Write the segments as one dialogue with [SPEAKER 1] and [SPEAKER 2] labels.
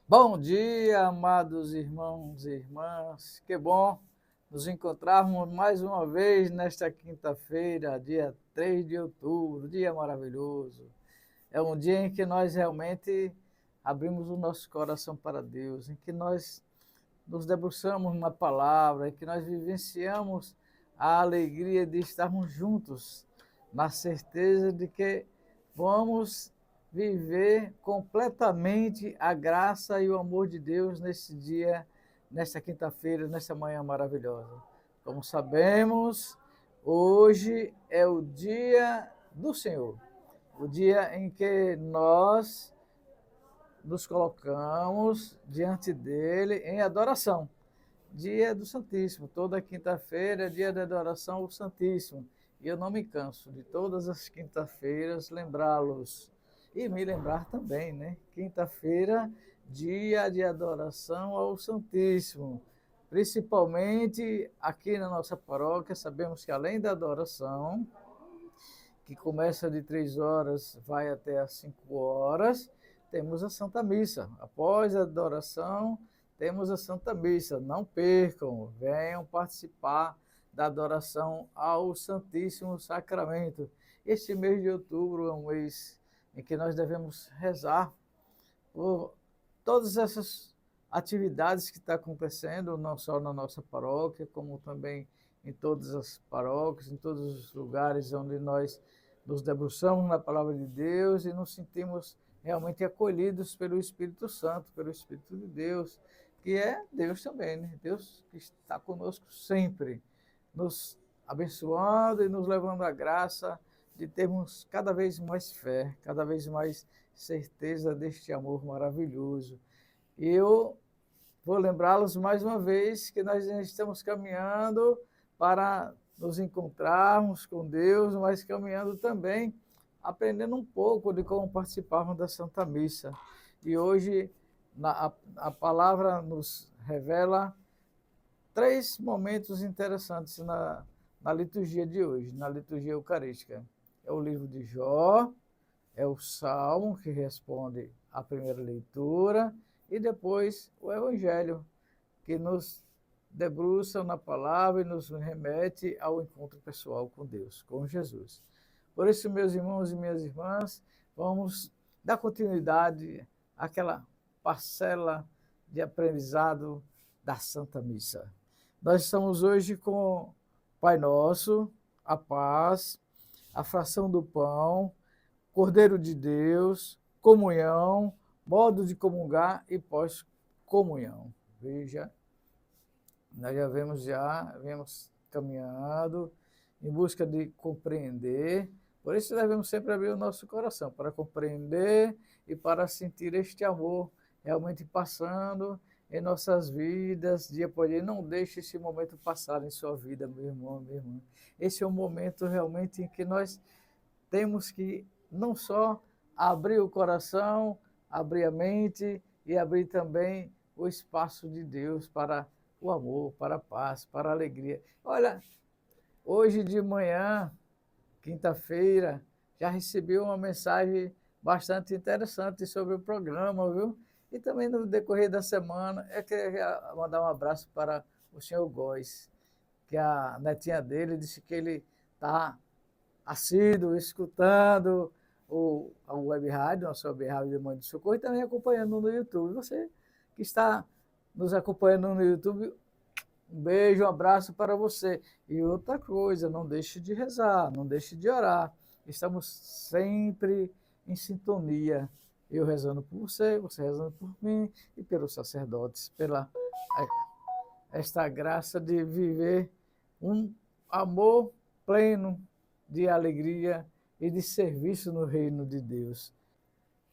[SPEAKER 1] Bom dia, amados irmãos e irmãs. Que bom nos encontrarmos mais uma vez nesta quinta-feira, dia 3 de outubro, dia maravilhoso. É um dia em que nós realmente abrimos o nosso coração para Deus, em que nós nos debruçamos na palavra, em que nós vivenciamos a alegria de estarmos juntos, na certeza de que vamos viver completamente a graça e o amor de Deus nesse dia, nesta quinta-feira, nessa manhã maravilhosa. Como sabemos, hoje é o dia do Senhor, o dia em que nós nos colocamos diante dele em adoração. Dia do Santíssimo, toda quinta-feira é dia de adoração ao Santíssimo. E eu não me canso de todas as quinta-feiras lembrá-los. E me lembrar também, né? Quinta-feira, dia de adoração ao Santíssimo. Principalmente aqui na nossa paróquia, sabemos que além da adoração, que começa de 3 horas, vai até às 5 horas, temos a Santa Missa. Após a adoração, temos a Santa Missa. Não percam, venham participar da adoração ao Santíssimo Sacramento. Este mês de outubro é um mês em que nós devemos rezar por todas essas atividades que estão acontecendo, não só na nossa paróquia, como também em todas as paróquias, em todos os lugares onde nós nos debruçamos na palavra de Deus e nos sentimos realmente acolhidos pelo Espírito Santo, pelo Espírito de Deus, que é Deus também, né? Deus que está conosco sempre, nos abençoando e nos levando à graça de termos cada vez mais fé, cada vez mais certeza deste amor maravilhoso. E eu vou lembrá-los mais uma vez que nós estamos caminhando para nos encontrarmos com Deus, mas caminhando também, aprendendo um pouco de como participarmos da Santa Missa. E hoje a palavra nos revela três momentos interessantes na liturgia de hoje, na liturgia eucarística. É o livro de Jó, é o Salmo, que responde à primeira leitura, e depois o Evangelho, que nos debruça na palavra e nos remete ao encontro pessoal com Deus, com Jesus. Por isso, meus irmãos e minhas irmãs, vamos dar continuidade àquela parcela de aprendizado da Santa Missa. Nós estamos hoje com Pai Nosso, a paz, a fração do pão, Cordeiro de Deus, comunhão, modo de comungar e pós-comunhão. Veja, nós vemos caminhando em busca de compreender. Por isso devemos sempre abrir o nosso coração para compreender e para sentir este amor realmente passando em nossas vidas, dia por dia. Não deixe esse momento passar em sua vida, meu irmão, minha irmã. Esse é um momento realmente em que nós temos que não só abrir o coração, abrir a mente e abrir também o espaço de Deus para o amor, para a paz, para a alegria. Olha, hoje de manhã, quinta-feira, já recebi uma mensagem bastante interessante sobre o programa, viu? E também no decorrer da semana, eu queria mandar um abraço para o senhor Góes, que a netinha dele disse que ele está assíduo, escutando a web rádio, nossa web rádio de Mãe de Socorro, e também acompanhando no YouTube. Você que está nos acompanhando no YouTube, um beijo, um abraço para você. E outra coisa, não deixe de rezar, não deixe de orar. Estamos sempre em sintonia. Eu rezando por você, você rezando por mim e pelos sacerdotes, pela esta graça de viver um amor pleno de alegria e de serviço no reino de Deus.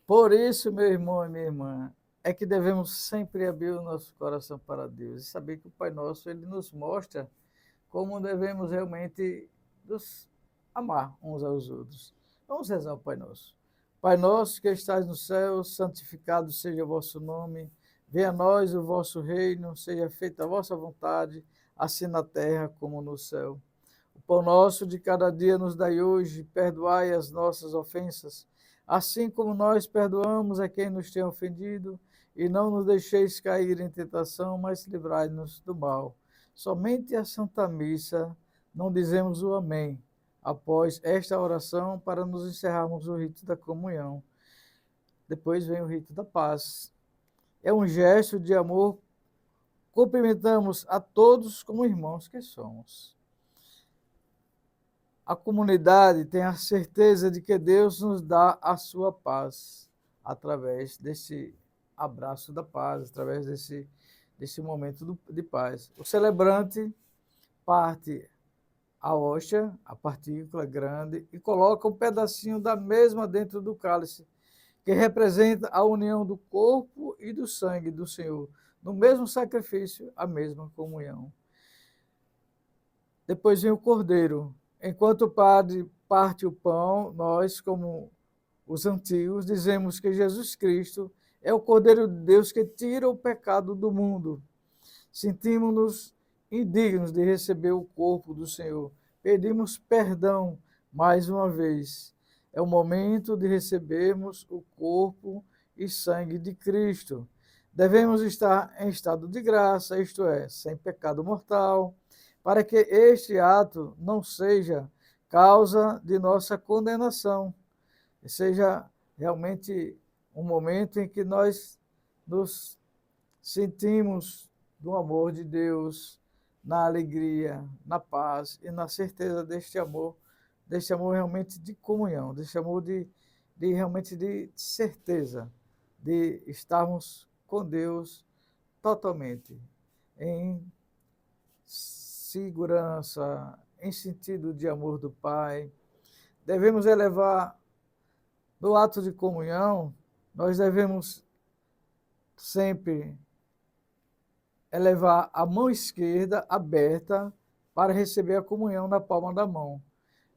[SPEAKER 1] Por isso, meu irmão e minha irmã, é que devemos sempre abrir o nosso coração para Deus e saber que o Pai Nosso, ele nos mostra como devemos realmente nos amar uns aos outros. Vamos rezar o Pai Nosso. Pai nosso que estais no céu, santificado seja o vosso nome. Venha a nós o vosso reino, seja feita a vossa vontade, assim na terra como no céu. O pão nosso de cada dia nos dai hoje, perdoai as nossas ofensas, assim como nós perdoamos a quem nos tem ofendido, e não nos deixeis cair em tentação, mas livrai-nos do mal. Somente a Santa Missa não dizemos o Amém após esta oração para nos encerrarmos o rito da comunhão. Depois vem o rito da paz. É um gesto de amor. Cumprimentamos a todos como irmãos que somos. A comunidade tem a certeza de que Deus nos dá a sua paz através desse abraço da paz, através desse momento de paz. O celebrante parte a hóstia, a partícula grande, e coloca um pedacinho da mesma dentro do cálice, que representa a união do corpo e do sangue do Senhor, no mesmo sacrifício, a mesma comunhão. Depois vem o cordeiro. Enquanto o padre parte o pão, nós, como os antigos, dizemos que Jesus Cristo é o Cordeiro de Deus que tira o pecado do mundo. Sentimos-nos indignos de receber o corpo do Senhor. Pedimos perdão mais uma vez. É o momento de recebermos o corpo e sangue de Cristo. Devemos estar em estado de graça, isto é, sem pecado mortal, para que este ato não seja causa de nossa condenação, seja realmente um momento em que nós nos sentimos do amor de Deus, na alegria, na paz e na certeza deste amor realmente de comunhão, deste amor de realmente de certeza de estarmos com Deus totalmente, em segurança, em sentido de amor do Pai. Devemos elevar, no ato de comunhão, nós devemos sempre elevar a mão esquerda aberta para receber a comunhão na palma da mão.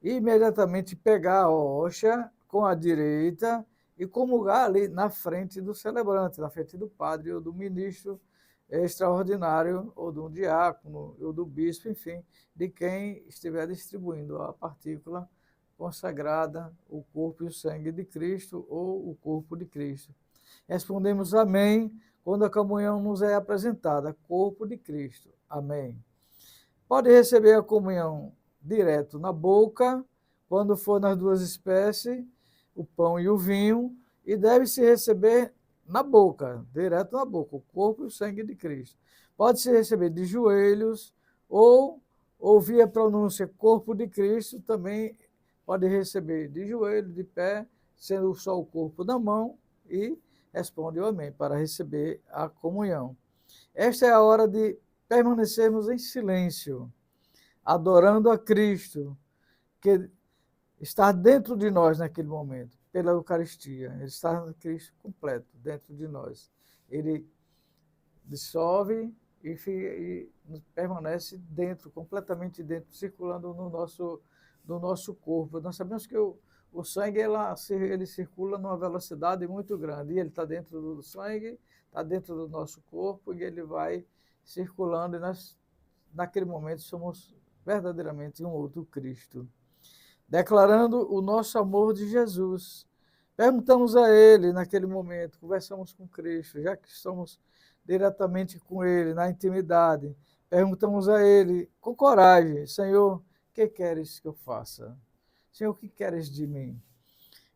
[SPEAKER 1] E imediatamente pegar a hóstia com a direita e comungar ali na frente do celebrante, na frente do padre ou do ministro extraordinário, ou do diácono, ou do bispo, enfim, de quem estiver distribuindo a partícula consagrada, o corpo e o sangue de Cristo, ou o corpo de Cristo. Respondemos amém quando a comunhão nos é apresentada, corpo de Cristo. Amém. Pode receber a comunhão direto na boca, quando for nas duas espécies, o pão e o vinho, e deve-se receber na boca, direto na boca, o corpo e o sangue de Cristo. Pode-se receber de joelhos, ou ouvir a pronúncia corpo de Cristo, também pode receber de joelho, de pé, sendo só o corpo na mão, e responde o amém, para receber a comunhão. Esta é a hora de permanecermos em silêncio, adorando a Cristo, que está dentro de nós naquele momento, pela Eucaristia. Ele está Cristo completo dentro de nós. Ele dissolve e permanece dentro, completamente dentro, circulando no nosso corpo. Nós sabemos que o sangue ele circula numa velocidade muito grande, e ele está dentro do sangue, está dentro do nosso corpo, e ele vai circulando, e nós, naquele momento, somos verdadeiramente um outro Cristo. Declarando o nosso amor de Jesus. Perguntamos a Ele naquele momento, conversamos com Cristo, já que estamos diretamente com Ele, na intimidade. Perguntamos a Ele com coragem, Senhor, o que queres que eu faça? Senhor, o que queres de mim?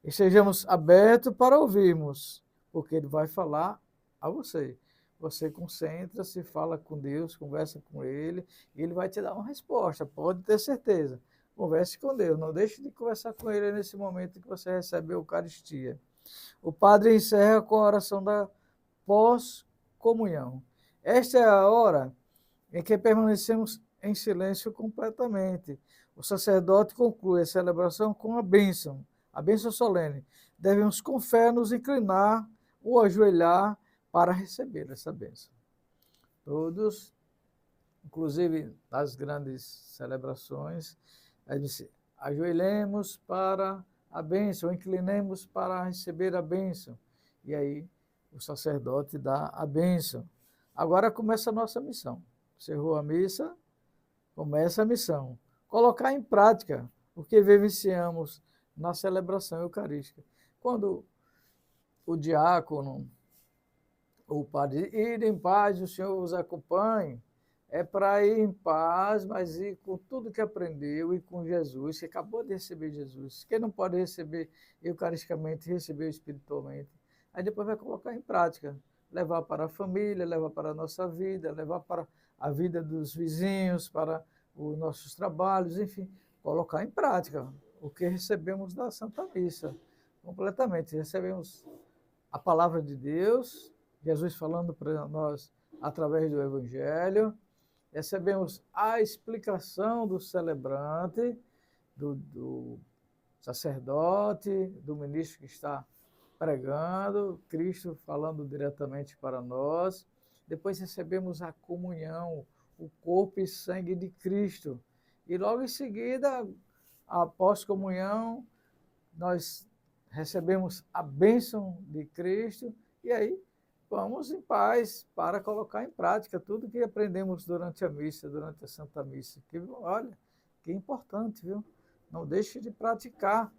[SPEAKER 1] E sejamos abertos para ouvirmos, porque Ele vai falar a você. Você concentra-se, fala com Deus, conversa com Ele, e Ele vai te dar uma resposta, pode ter certeza. Converse com Deus, não deixe de conversar com Ele nesse momento que você recebe a Eucaristia. O padre encerra com a oração da pós-comunhão. Esta é a hora em que permanecemos em silêncio completamente. O sacerdote conclui a celebração com a bênção solene. Devemos com fé nos inclinar ou ajoelhar para receber essa bênção. Todos, inclusive nas grandes celebrações, ajoelhemos para a bênção, inclinemos para receber a bênção. E aí o sacerdote dá a bênção. Agora começa a nossa missão. Encerrou a missa, começa a missão. Colocar em prática o que vivenciamos na celebração eucarística. Quando o diácono ou para ir em paz, o Senhor os acompanhe. É para ir em paz, mas ir com tudo que aprendeu e com Jesus, que acabou de receber Jesus. Quem não pode receber eucaristicamente, receber espiritualmente. Aí depois vai colocar em prática, levar para a família, levar para a nossa vida, levar para a vida dos vizinhos, para os nossos trabalhos, enfim, colocar em prática o que recebemos da Santa Missa, completamente. Recebemos a palavra de Deus, Jesus falando para nós através do Evangelho, recebemos a explicação do celebrante, do sacerdote, do ministro que está pregando, Cristo falando diretamente para nós. Depois recebemos a comunhão, o corpo e sangue de Cristo. E logo em seguida, após comunhão, nós recebemos a bênção de Cristo e aí vamos em paz para colocar em prática tudo que aprendemos durante a missa, durante a Santa Missa. Que, olha, que importante, viu? Não deixe de praticar,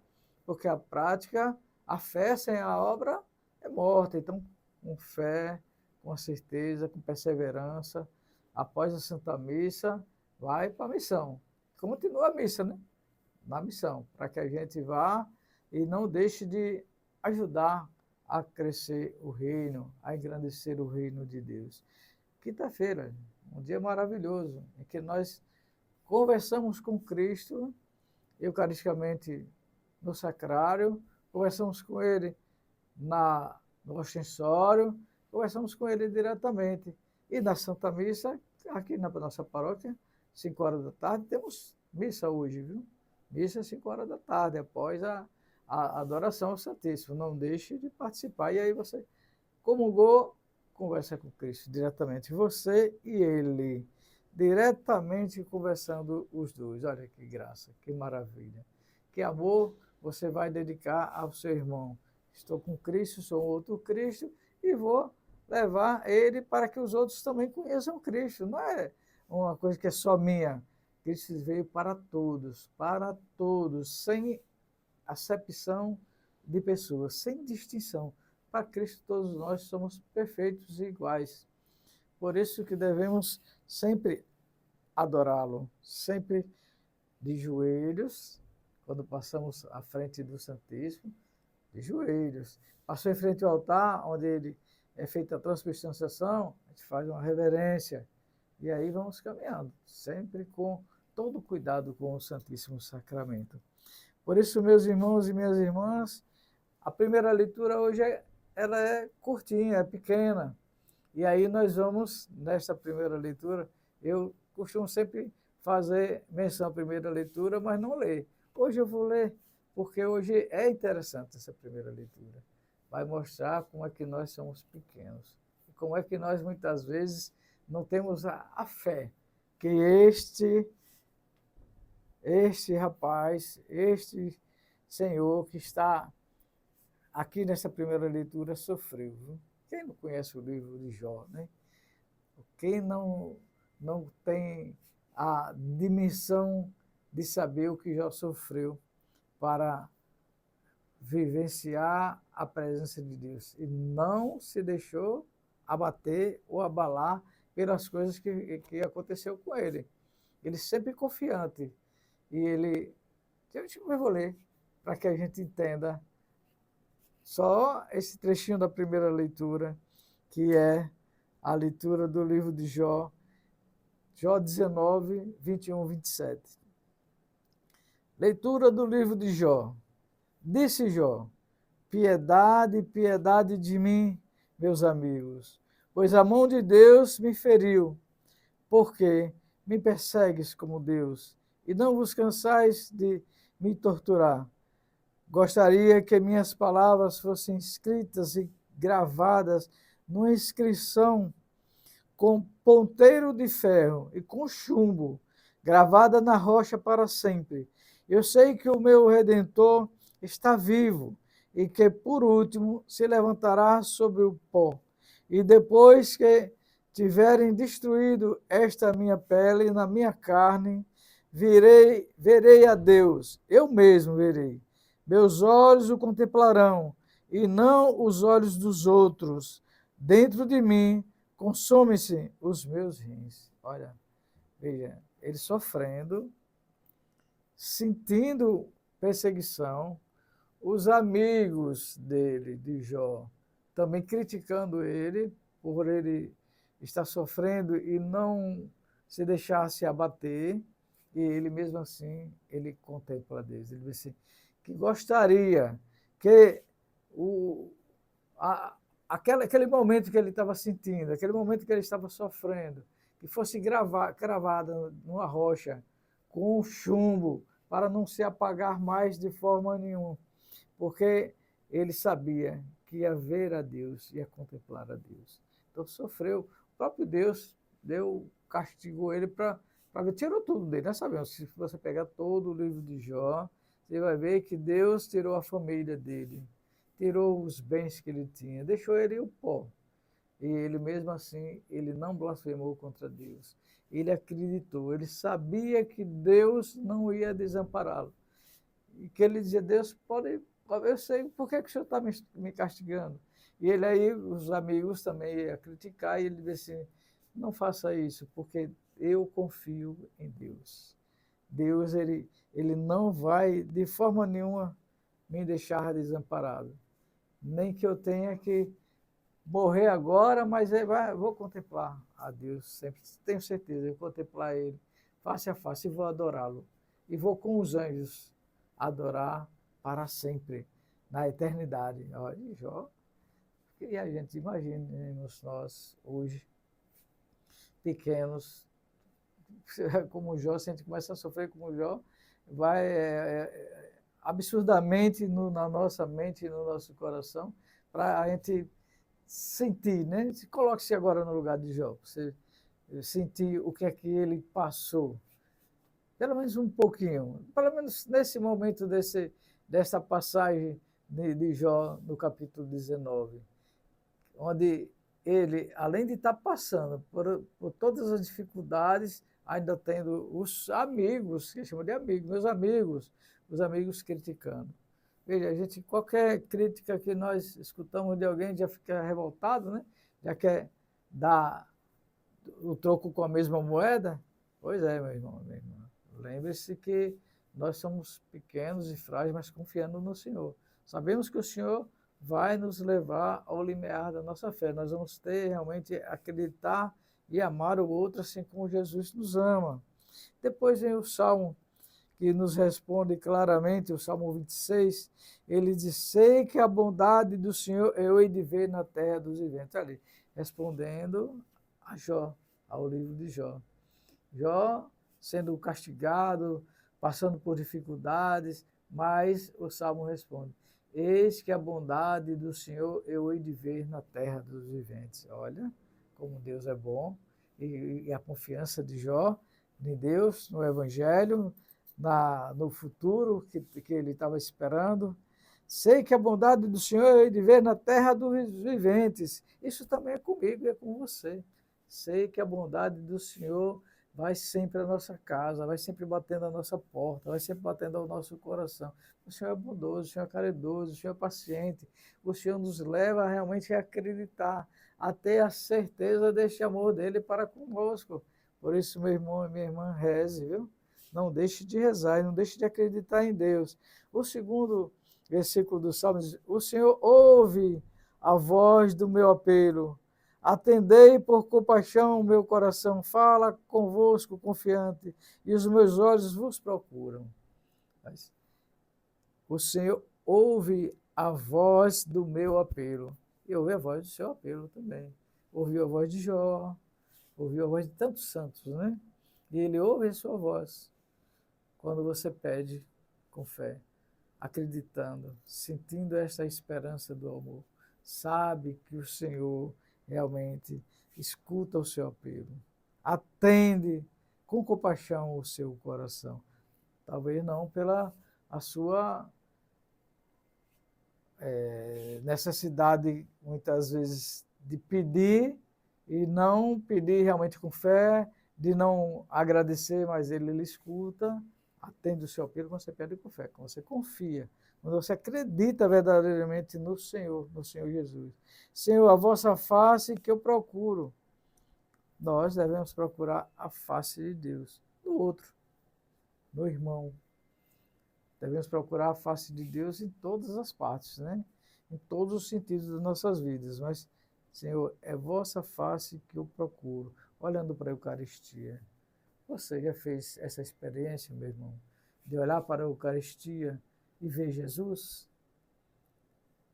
[SPEAKER 1] porque a prática, a fé sem a obra é morta. Então, com fé, com certeza, com perseverança, após a Santa Missa, vai para a missão. Continua a missa, né? Na missão, para que a gente vá e não deixe de ajudar a crescer o reino, a engrandecer o reino de Deus. Quinta-feira, um dia maravilhoso, em que nós conversamos com Cristo, eucaristicamente no sacrário, conversamos com Ele no ostensório, conversamos com Ele diretamente. E na Santa Missa, aqui na nossa paróquia, 5 horas da tarde, temos missa hoje, viu? Missa às 5 horas da tarde, após a adoração ao Santíssimo. Não deixe de participar. E aí você comungou, conversa com Cristo diretamente. Você e Ele, diretamente conversando os dois. Olha que graça, que maravilha. Que amor você vai dedicar ao seu irmão. Estou com Cristo, sou outro Cristo, e vou levar ele para que os outros também conheçam Cristo. Não é uma coisa que é só minha. Cristo veio para todos, sem acepção de pessoas, sem distinção. Para Cristo todos nós somos perfeitos e iguais. Por isso que devemos sempre adorá-lo, sempre de joelhos, quando passamos à frente do Santíssimo, de joelhos. Passou em frente ao altar, onde ele é feita a transubstanciação, a gente faz uma reverência, e aí vamos caminhando, sempre com todo cuidado com o Santíssimo Sacramento. Por isso, meus irmãos e minhas irmãs, a primeira leitura hoje ela é curtinha, é pequena. E aí nós vamos, nesta primeira leitura, eu costumo sempre fazer menção à primeira leitura, mas não ler. Hoje eu vou ler, porque hoje é interessante essa primeira leitura. Vai mostrar como é que nós somos pequenos. E como é que nós, muitas vezes, não temos a fé que este rapaz, este senhor que está aqui nessa primeira leitura sofreu. Viu? Quem não conhece o livro de Jó, né? Quem não tem a dimensão de saber o que Jó sofreu para vivenciar a presença de Deus e não se deixou abater ou abalar pelas coisas que aconteceu com ele. Ele sempre confiante. E ele... Eu vou ler para que a gente entenda só esse trechinho da primeira leitura, que é a leitura do livro de Jó, Jó 19, 21, 27. Leitura do livro de Jó. Disse Jó: piedade, piedade de mim, meus amigos, pois a mão de Deus me feriu, porque me persegues como Deus, e não vos cansais de me torturar. Gostaria que minhas palavras fossem escritas e gravadas numa inscrição com ponteiro de ferro e com chumbo, gravada na rocha para sempre. Eu sei que o meu Redentor está vivo e que, por último, se levantará sobre o pó. E depois que tiverem destruído esta minha pele na minha carne, verei a Deus, eu mesmo verei. Meus olhos o contemplarão, e não os olhos dos outros. dentro de mim consomem-se os meus rins. Olha, veja, ele sofrendo, sentindo perseguição, os amigos dele, de Jó, também criticando ele, por ele estar sofrendo e não se deixar se abater, e ele mesmo assim, ele contempla Deus. Ele diz assim, que gostaria que aquele momento que ele estava sentindo, aquele momento que ele estava sofrendo, que fosse cravado numa rocha, com um chumbo, para não se apagar mais de forma nenhuma, porque ele sabia que ia ver a Deus, ia contemplar a Deus. Então sofreu. O próprio Deus castigou ele para ver, tirou tudo dele. Nós sabemos, se você pegar todo o livro de Jó, você vai ver que Deus tirou a família dele, tirou os bens que ele tinha, deixou ele o pó. E ele mesmo assim, ele não blasfemou contra Deus. Ele acreditou, ele sabia que Deus não ia desampará-lo. E que ele dizia, Deus, eu sei por que o senhor está me castigando. E ele aí, os amigos também iam criticar, e ele disse assim, não faça isso, porque eu confio em Deus. Deus, ele não vai, de forma nenhuma, me deixar desamparado. Nem que eu tenha que morrer agora, mas vou contemplar a Deus sempre. Tenho certeza, eu vou contemplar Ele face a face e vou adorá-lo. E vou com os anjos adorar para sempre, na eternidade. Olha, Jó, e a gente imaginemos nós hoje, pequenos, como Jó, se a gente começa a sofrer como Jó, vai absurdamente na nossa mente e no nosso coração, para a gente sentir, né? Coloque-se agora no lugar de Jó, você sentir o que é que ele passou, pelo menos um pouquinho, pelo menos nesse momento dessa passagem de Jó no capítulo 19, onde ele, além de estar passando por todas as dificuldades, ainda tendo os amigos, que ele chama de amigos, meus amigos, os amigos criticando. Veja, a gente, qualquer crítica que nós escutamos de alguém já fica revoltado, né? Já quer dar o troco com a mesma moeda. Pois é, meu irmão, minha irmã. Lembre-se que nós somos pequenos e frágeis, mas confiando no Senhor. Sabemos que o Senhor vai nos levar ao limiar da nossa fé. Nós vamos ter realmente acreditar e amar o outro assim como Jesus nos ama. Depois vem o Salmo que nos responde claramente, o Salmo 26, ele diz, sei que a bondade do Senhor eu hei de ver na terra dos viventes. Ali, respondendo a Jó, ao livro de Jó. Jó sendo castigado, passando por dificuldades, mas o Salmo responde, eis que a bondade do Senhor eu hei de ver na terra dos viventes. Olha como Deus é bom, e a confiança de Jó em Deus, no Evangelho, no futuro que ele estava esperando. Sei que a bondade do Senhor eu hei de ver na terra dos viventes. Isso também é comigo e é com você. Sei que a bondade do Senhor vai sempre à nossa casa, vai sempre batendo à nossa porta, vai sempre batendo ao nosso coração. O Senhor é bondoso, o Senhor é caridoso, o Senhor é paciente. O Senhor nos leva realmente a acreditar, a ter a certeza deste amor dele para conosco. Por isso, meu irmão e minha irmã, reze, viu? Não deixe de rezar e não deixe de acreditar em Deus. O segundo versículo do Salmo diz, o Senhor ouve a voz do meu apelo. Atendei por compaixão o meu coração, fala convosco confiante, e os meus olhos vos procuram. Mas o Senhor ouve a voz do meu apelo. E ouve a voz do seu apelo também. Ouviu a voz de Jó, ouviu a voz de tantos santos, né? E ele ouve a sua voz quando você pede com fé, acreditando, sentindo esta esperança do amor. Sabe que o Senhor realmente escuta o seu apelo, atende com compaixão o seu coração. Talvez não pela a sua necessidade, muitas vezes, de pedir e não pedir realmente com fé, de não agradecer, mas ele lhe escuta, atende o seu apelo quando você pede com fé, quando você confia quando você acredita verdadeiramente no Senhor Jesus. Senhor, a vossa face que eu procuro. Nós devemos procurar a face de Deus, do outro, do irmão. Devemos procurar a face de Deus em todas as partes, né? Em todos os sentidos das nossas vidas. Mas, Senhor, é vossa face que eu procuro, olhando para a Eucaristia. Você já fez essa experiência, meu irmão, de olhar para a Eucaristia e ver Jesus?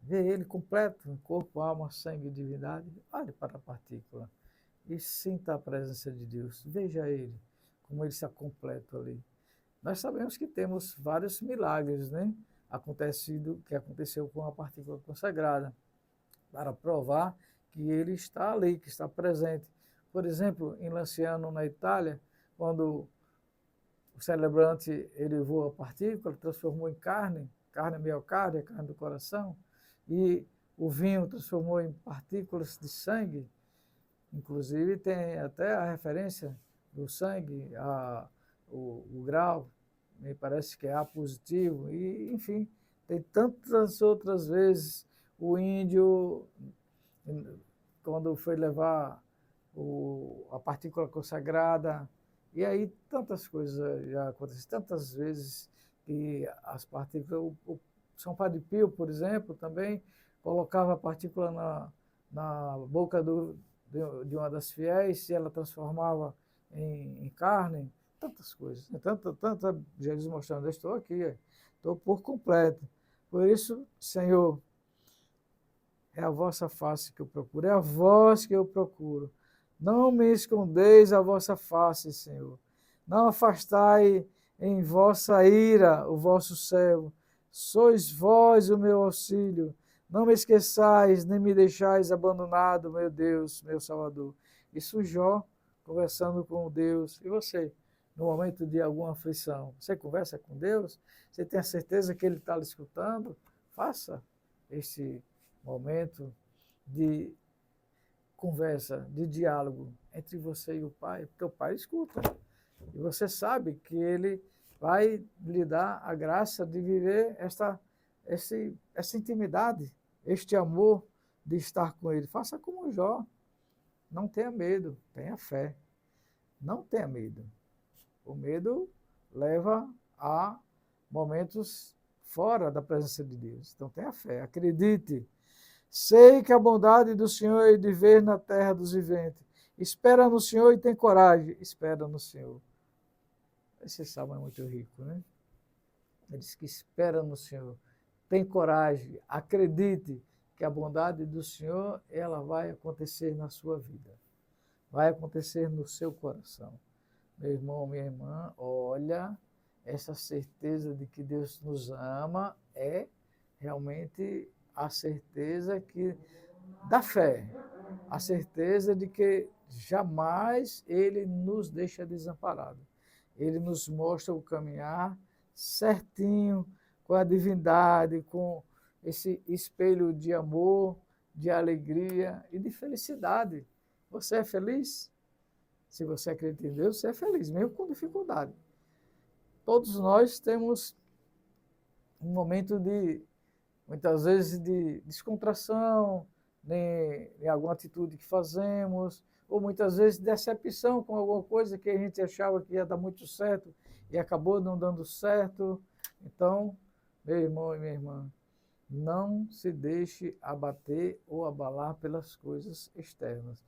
[SPEAKER 1] Ver Ele completo, corpo, alma, sangue e divindade? Olhe para a partícula e sinta a presença de Deus. Veja Ele, como Ele está completo ali. Nós sabemos que temos vários milagres, né? Que aconteceu com a partícula consagrada, para provar que Ele está ali, que está presente. Por exemplo, em Lanciano, na Itália, quando o celebrante elevou a partícula, transformou em carne, carne miocárdia, carne do coração, e o vinho transformou em partículas de sangue. Inclusive tem até a referência do sangue, o grau, me parece que é A positivo, e enfim, tem tantas outras vezes o índio, quando foi levar a partícula consagrada, e aí tantas coisas já aconteceram, tantas vezes que as partículas, o São Padre Pio, por exemplo, também colocava a partícula na boca de uma das fiéis e ela transformava em carne, tantas coisas, tanta Jesus mostrando, eu estou aqui, estou por completo. Por isso, Senhor, é a vossa face que eu procuro, é a vós que eu procuro. Não me escondeis a vossa face, Senhor. Não afastai em vossa ira o vosso servo. Sois vós o meu auxílio. Não me esqueçais, nem me deixais abandonado, meu Deus, meu Salvador. Isso Jó, conversando com Deus. E você, no momento de alguma aflição, você conversa com Deus? Você tem a certeza que Ele está lhe escutando? Faça este momento de conversa, de diálogo entre você e o Pai, porque o Pai escuta. E você sabe que Ele vai lhe dar a graça de viver essa intimidade, este amor de estar com Ele. Faça como Jó. Não tenha medo, tenha fé. Não tenha medo. O medo leva a momentos fora da presença de Deus. Então tenha fé, acredite. Sei que a bondade do Senhor é de ver na terra dos viventes. Espera no Senhor e tem coragem. Espera no Senhor. Esse salmo é muito rico, né? Ele diz que espera no Senhor. Tem coragem. Acredite que a bondade do Senhor, ela vai acontecer na sua vida. Vai acontecer no seu coração. Meu irmão, minha irmã, olha, essa certeza de que Deus nos ama é realmente a certeza da fé, a certeza de que jamais Ele nos deixa desamparados. Ele nos mostra o caminhar certinho, com a divindade, com esse espelho de amor, de alegria e de felicidade. Você é feliz? Se você acredita em Deus, você é feliz, mesmo com dificuldade. Todos nós temos um momento muitas vezes, de descontração em alguma atitude que fazemos, ou muitas vezes decepção com alguma coisa que a gente achava que ia dar muito certo e acabou não dando certo. Então, meu irmão e minha irmã, não se deixe abater ou abalar pelas coisas externas.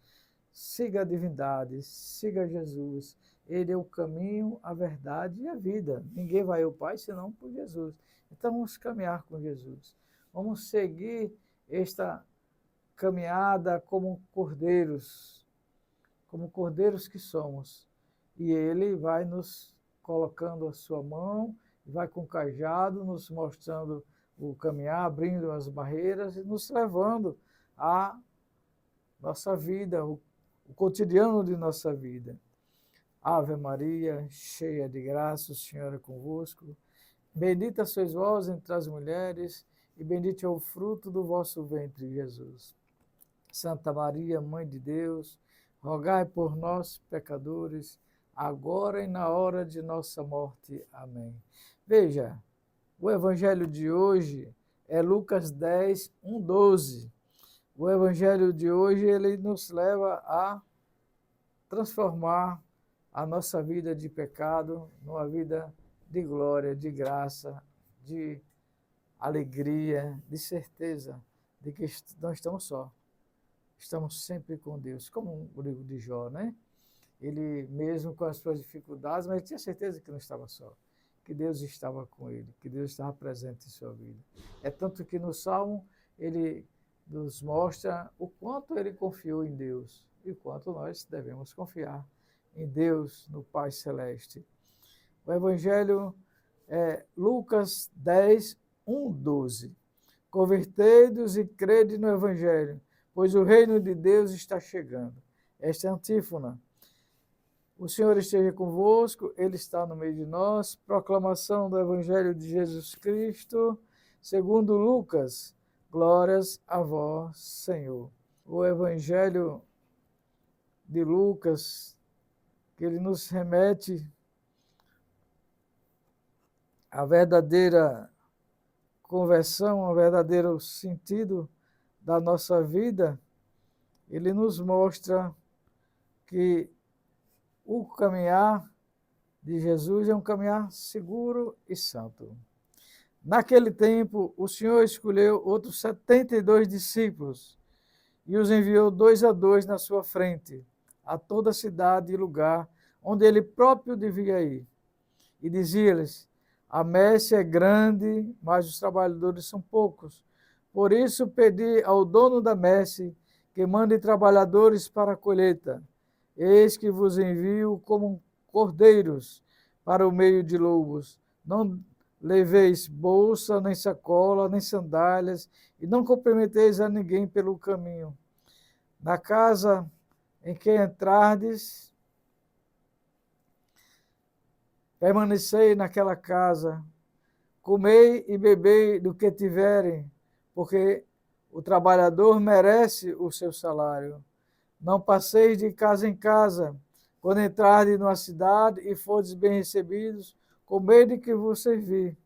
[SPEAKER 1] Siga a divindade, siga Jesus. Ele é o caminho, a verdade e a vida. Ninguém vai ao Pai senão por Jesus. Então vamos caminhar com Jesus. Vamos seguir esta caminhada como cordeiros que somos. E Ele vai nos colocando a sua mão, vai com o cajado, nos mostrando o caminhar, abrindo as barreiras e nos levando à nossa vida, o cotidiano de nossa vida. Ave Maria, cheia de graça, o Senhor é convosco. Bendita sois vós entre as mulheres, e bendito é o fruto do vosso ventre, Jesus. Santa Maria, Mãe de Deus, rogai por nós, pecadores, agora e na hora de nossa morte. Amém. Veja, O evangelho de hoje é Lucas 10, 12. O evangelho de hoje, ele nos leva a transformar a nossa vida de pecado numa vida de glória, de graça, de alegria, de certeza de que não estamos só. Estamos sempre com Deus, como o livro de Jó, né? Ele, mesmo com as suas dificuldades, mas ele tinha certeza que não estava só, que Deus estava com ele, que Deus estava presente em sua vida. É tanto que no Salmo ele nos mostra o quanto ele confiou em Deus e o quanto nós devemos confiar em Deus, no Pai Celeste. O Evangelho é Lucas 10, 12. Convertei-vos e crede no Evangelho, pois o reino de Deus está chegando. Esta é a antífona. O Senhor esteja convosco, Ele está no meio de nós. Proclamação do Evangelho de Jesus Cristo, segundo Lucas. Glórias a vós, Senhor. O Evangelho de Lucas, que ele nos remete à verdadeira conversão, ao verdadeiro sentido da nossa vida, ele nos mostra que o caminhar de Jesus é um caminhar seguro e santo. Naquele tempo, o Senhor escolheu outros 72 discípulos e os enviou 2 a 2 na sua frente, a toda cidade e lugar onde ele próprio devia ir. E dizia-lhes: a messe é grande, mas os trabalhadores são poucos. Por isso pedi ao dono da messe que mande trabalhadores para a colheita. Eis que vos envio como cordeiros para o meio de lobos. Não leveis bolsa, nem sacola, nem sandálias, e não cumprimenteis a ninguém pelo caminho. Na casa em que entrardes, permanecei naquela casa, comei e bebei do que tiverem, porque o trabalhador merece o seu salário. Não passeis de casa em casa. Quando entrardes numa cidade e fordes bem recebidos, comei do que você vir,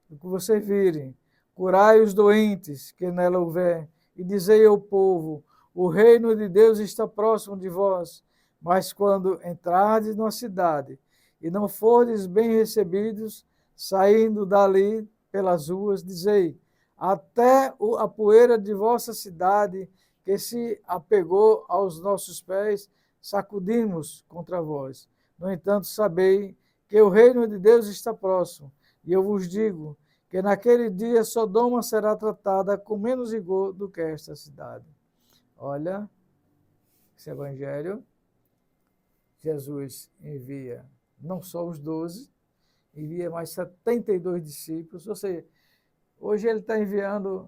[SPEAKER 1] do que você virem. Curai os doentes que nela houver, e dizei ao povo: o reino de Deus está próximo de vós. Mas quando entrardes numa cidade e não fordes bem recebidos, saindo dali pelas ruas, dizei: até a poeira de vossa cidade que se apegou aos nossos pés, sacudimos contra vós. No entanto, sabei que o reino de Deus está próximo, e eu vos digo que naquele dia Sodoma será tratada com menos rigor do que esta cidade. Olha, esse evangelho, Jesus envia não só os 12, envia mais 72 discípulos, ou seja, hoje ele está enviando,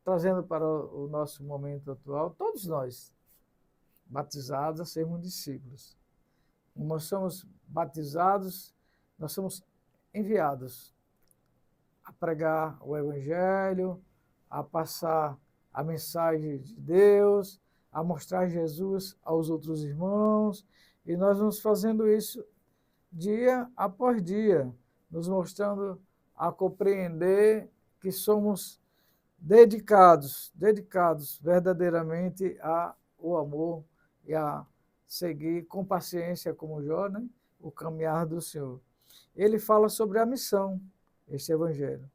[SPEAKER 1] trazendo para o nosso momento atual, todos nós, batizados a sermos discípulos. Nós somos batizados, nós somos enviados a pregar o Evangelho, a passar a mensagem de Deus, a mostrar Jesus aos outros irmãos, e nós vamos fazendo isso dia após dia, nos mostrando a compreender que somos dedicados verdadeiramente ao amor e a seguir com paciência, como Jó, né, o caminhar do Senhor. Ele fala sobre a missão, este evangelho,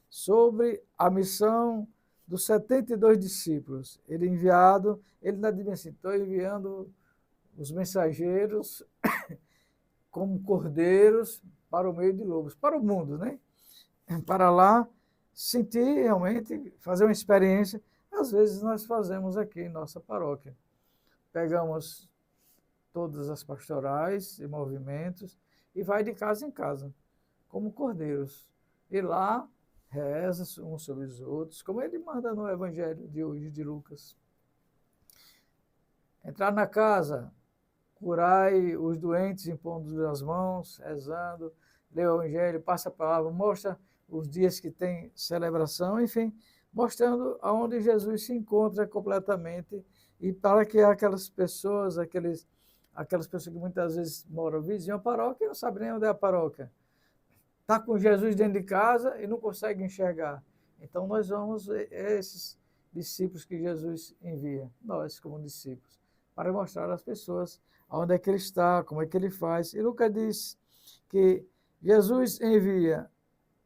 [SPEAKER 1] sobre a missão dos 72 discípulos. Ele enviado, ele ainda diz assim: estou enviando os mensageiros como cordeiros para o meio de lobos, para o mundo, né? Para lá sentir realmente, fazer uma experiência. Às vezes nós fazemos aqui em nossa paróquia. Pegamos todas as pastorais e movimentos e vai de casa em casa, como cordeiros. E lá reza uns sobre os outros, como ele manda no Evangelho de hoje de Lucas. Entrar na casa, curai os doentes impondo as mãos, rezando, lê o Evangelho, passa a palavra, mostra os dias que tem celebração, enfim, mostrando aonde Jesus se encontra completamente, e para que aquelas pessoas, aquelas pessoas que muitas vezes moram vizinho à paróquia, não sabem nem onde é a paróquia. está com Jesus dentro de casa e não consegue enxergar. Então nós vamos, esses discípulos que Jesus envia, nós como discípulos, para mostrar às pessoas onde é que ele está, como é que ele faz. E Lucas diz que Jesus envia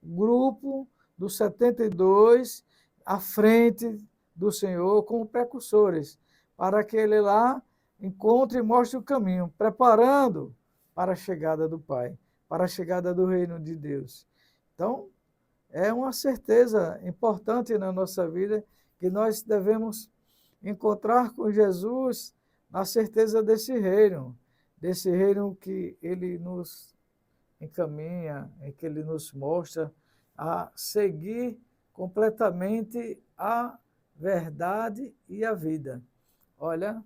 [SPEAKER 1] o grupo dos 72 à frente do Senhor como precursores, para que ele lá encontre e mostre o caminho, preparando para a chegada do Pai, para a chegada do reino de Deus. Então, é uma certeza importante na nossa vida que nós devemos encontrar com Jesus na certeza desse reino que ele nos encaminha, em que ele nos mostra a seguir completamente a verdade e a vida. Olha,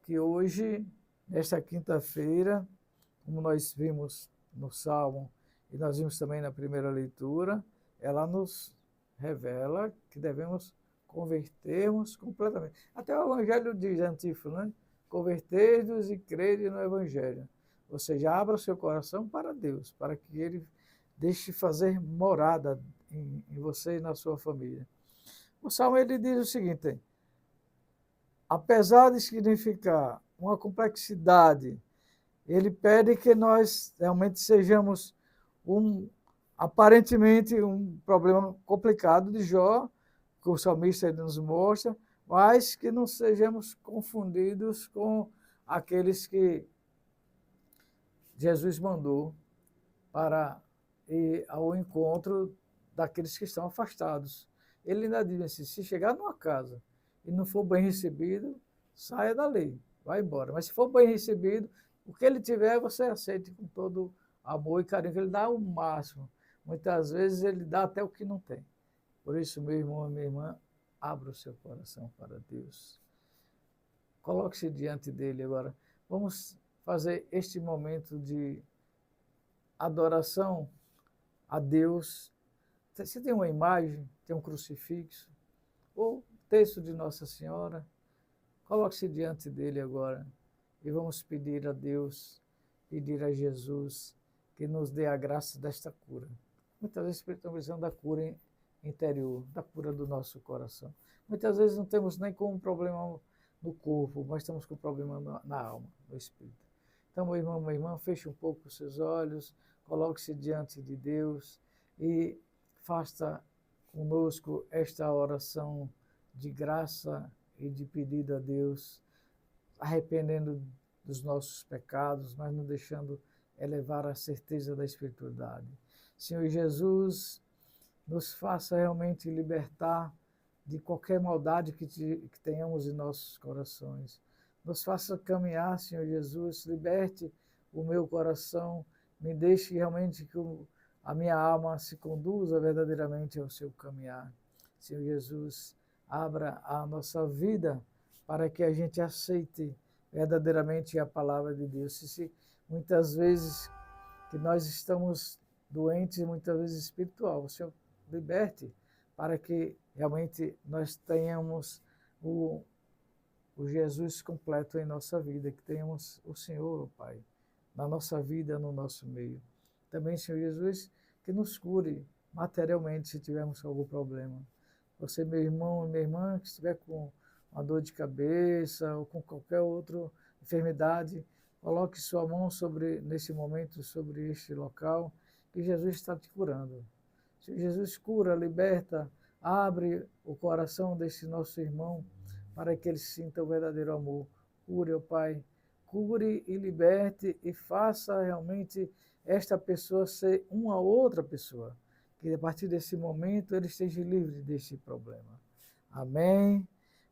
[SPEAKER 1] que hoje, nesta quinta-feira, como nós vimos no Salmo e nós vimos também na primeira leitura, ela nos revela que devemos convertermos completamente. Até o Evangelho diz, antífona, né? Converter-vos e crede no Evangelho. Ou seja, abra o seu coração para Deus, para que Ele deixe fazer morada em você e na sua família. O Salmo ele diz o seguinte: apesar de significar uma complexidade, ele pede que nós realmente sejamos aparentemente um problema complicado de Jó, que o salmista nos mostra, mas que não sejamos confundidos com aqueles que Jesus mandou para ir ao encontro daqueles que estão afastados. Ele ainda diz assim: se chegar numa casa e não for bem recebido, saia dali, vai embora. Mas se for bem recebido, o que ele tiver, você aceite com todo amor e carinho, que ele dá o máximo. Muitas vezes ele dá até o que não tem. Por isso, meu irmão e minha irmã, abra o seu coração para Deus. Coloque-se diante dele agora. Vamos fazer este momento de adoração a Deus. Você tem uma imagem, tem um crucifixo, ou texto de Nossa Senhora, coloque-se diante dele agora e vamos pedir a Deus, pedir a Jesus que nos dê a graça desta cura. Muitas vezes estamos precisando da cura interior, da cura do nosso coração. Muitas vezes não temos nem com um problema no corpo, mas estamos com um problema na alma, no espírito. Então, meu irmão, minha irmã, feche um pouco os seus olhos, coloque-se diante de Deus e faça conosco esta oração de graça e de pedido a Deus, arrependendo dos nossos pecados, mas não deixando elevar a certeza da espiritualidade. Senhor Jesus, nos faça realmente libertar de qualquer maldade que tenhamos em nossos corações. Nos faça caminhar, Senhor Jesus, liberte o meu coração, me deixe realmente que a minha alma se conduza verdadeiramente ao seu caminhar. Senhor Jesus, abra a nossa vida para que a gente aceite verdadeiramente a palavra de Deus. Se muitas vezes que nós estamos doentes, muitas vezes espiritual, o Senhor liberte para que realmente nós tenhamos o Jesus completo em nossa vida, que tenhamos o Senhor, Pai, na nossa vida, no nosso meio. Também, Senhor Jesus, que nos cure materialmente se tivermos algum problema. Você, meu irmão e minha irmã, que estiver com uma dor de cabeça ou com qualquer outra enfermidade, coloque sua mão nesse momento sobre este local, que Jesus está te curando. Se Jesus cura, liberta, abre o coração desse nosso irmão para que ele sinta o verdadeiro amor. Cure, ó Pai, cure e liberte e faça realmente esta pessoa ser uma outra pessoa, que a partir desse momento ele esteja livre deste problema. Amém.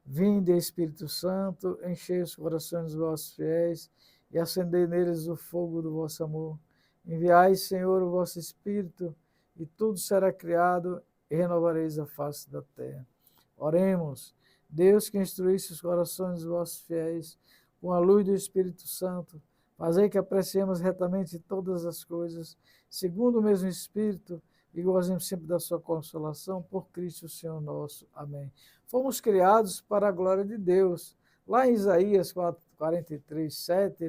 [SPEAKER 1] Vinde, Espírito Santo, enchei os corações dos vossos fiéis e acendei neles o fogo do vosso amor. Enviai, Senhor, o vosso Espírito, e tudo será criado e renovareis a face da terra. Oremos. Deus, que instruísse os corações dos vossos fiéis com a luz do Espírito Santo, fazei que apreciemos retamente todas as coisas, segundo o mesmo Espírito, e gozemos sempre da sua consolação, por Cristo Senhor nosso. Amém. Fomos criados para a glória de Deus. Lá em Isaías 43, 7,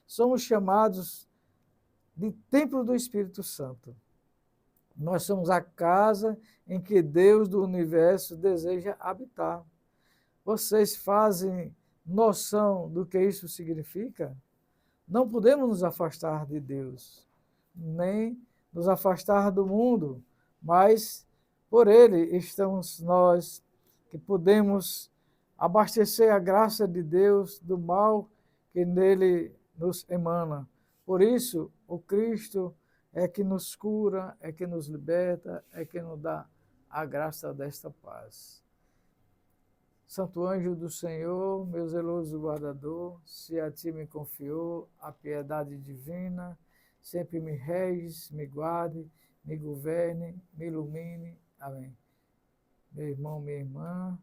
[SPEAKER 1] somos chamados de templo do Espírito Santo. Nós somos a casa em que Deus do universo deseja habitar. Vocês fazem noção do que isso significa? Não podemos nos afastar de Deus, nem nos afastar do mundo, mas por Ele estamos nós que podemos abastecer a graça de Deus do mal que nele nos emana. Por isso, o Cristo é que nos cura, é que nos liberta, é que nos dá a graça desta paz. Santo anjo do Senhor, meu zeloso guardador, se a ti me confiou a piedade divina, sempre me reges, me guarde, me governe, me ilumine. Amém. Meu irmão, minha irmã,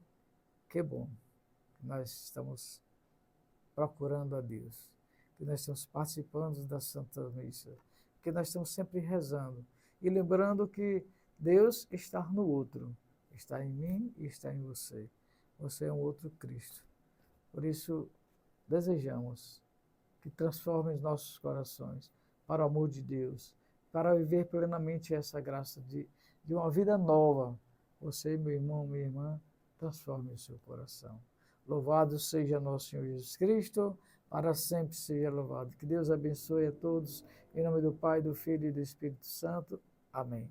[SPEAKER 1] que bom que nós estamos procurando a Deus, que nós estamos participando da Santa Missa, que nós estamos sempre rezando e lembrando que Deus está no outro, está em mim e está em você. Você é um outro Cristo. Por isso, desejamos que transforme os nossos corações para o amor de Deus, para viver plenamente essa graça de uma vida nova. Você, meu irmão, minha irmã, transforme o seu coração. Louvado seja nosso Senhor Jesus Cristo, para sempre seja louvado. Que Deus abençoe a todos, em nome do Pai, do Filho e do Espírito Santo. Amém.